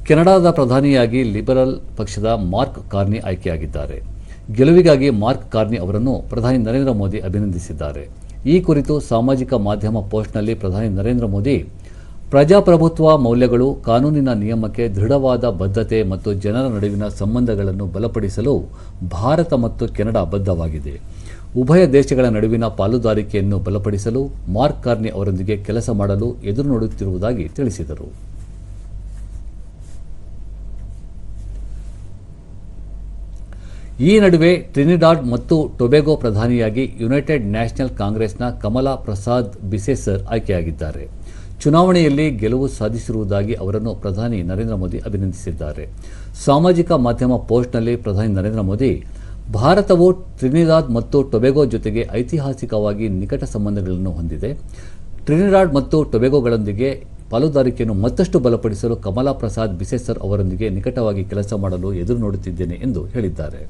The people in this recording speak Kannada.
ಕೆನಡಾದ ಪ್ರಧಾನಿಯಾಗಿ ಲಿಬರಲ್ ಪಕ್ಷದ ಮಾರ್ಕ್ ಕಾರ್ನಿ ಆಯ್ಕೆಯಾಗಿದ್ದಾರೆ. ಗೆಲುವಿಗಾಗಿ ಮಾರ್ಕ್ ಕಾರ್ನಿ ಅವರನ್ನು ಪ್ರಧಾನಿ ನರೇಂದ್ರ ಮೋದಿ ಅಭಿನಂದಿಸಿದ್ದಾರೆ. ಈ ಕುರಿತು ಸಾಮಾಜಿಕ ಮಾಧ್ಯಮ ಪೋಸ್ಟ್ನಲ್ಲಿ ಪ್ರಧಾನಿ ನರೇಂದ್ರ ಮೋದಿ, ಪ್ರಜಾಪ್ರಭುತ್ವ ಮೌಲ್ಯಗಳು, ಕಾನೂನಿನ ನಿಯಮಕ್ಕೆ ದೃಢವಾದ ಬದ್ಧತೆ ಮತ್ತು ಜನರ ನಡುವಿನ ಸಂಬಂಧಗಳನ್ನು ಬಲಪಡಿಸಲು ಭಾರತ ಮತ್ತು ಕೆನಡಾ ಬದ್ಧವಾಗಿದೆ. ಉಭಯ ದೇಶಗಳ ನಡುವಿನ ಪಾಲುದಾರಿಕೆಯನ್ನು ಬಲಪಡಿಸಲು ಮಾರ್ಕ್ ಕಾರ್ನಿ ಅವರೊಂದಿಗೆ ಕೆಲಸ ಮಾಡಲು ಎದುರು ನೋಡುತ್ತಿರುವುದಾಗಿ ತಿಳಿಸಿದರು. ಈ ನಡುವೆ ಟ್ರಿನಿಡಾಡ್ ಮತ್ತು ಟೊಬ್ಯಾಗೊ ಪ್ರಧಾನಿಯಾಗಿ ಯುನೈಟೆಡ್ ನ್ಯಾಷನಲ್ ಕಾಂಗ್ರೆಸ್ನ ಕಮಲಾ ಪ್ರಸಾದ್ ಬಿಸೇಸರ್ ಆಯ್ಕೆಯಾಗಿದ್ದಾರೆ. ಚುನಾವಣೆಯಲ್ಲಿ ಗೆಲುವು ಸಾಧಿಸಿರುವುದಾಗಿ ಅವರನ್ನು ಪ್ರಧಾನಿ ನರೇಂದ್ರ ಮೋದಿ ಅಭಿನಂದಿಸಿದ್ದಾರೆ. ಸಾಮಾಜಿಕ ಮಾಧ್ಯಮ ಪೋಸ್ಟ್ನಲ್ಲಿ ಪ್ರಧಾನಿ ನರೇಂದ್ರ ಮೋದಿ, ಭಾರತವು ಟ್ರಿನಿಡಾಡ್ ಮತ್ತು ಟೊಬ್ಯಾಗೊ ಜೊತೆಗೆ ಐತಿಹಾಸಿಕವಾಗಿ ನಿಕಟ ಸಂಬಂಧಗಳನ್ನು ಹೊಂದಿದೆ. ಟ್ರಿನಿಡಾಡ್ ಮತ್ತು ಟೊಬ್ಯಾಗೊಗಳೊಂದಿಗೆ ಪಾಲುದಾರಿಕೆಯನ್ನು ಮತ್ತಷ್ಟು ಬಲಪಡಿಸಲು ಕಮಲಾ ಪ್ರಸಾದ್ ಬಿಸೇಸರ್ ಅವರೊಂದಿಗೆ ನಿಕಟವಾಗಿ ಕೆಲಸ ಮಾಡಲು ಎದುರು ನೋಡುತ್ತಿದ್ದೇನೆ ಎಂದು ಹೇಳಿದ್ದಾರೆ.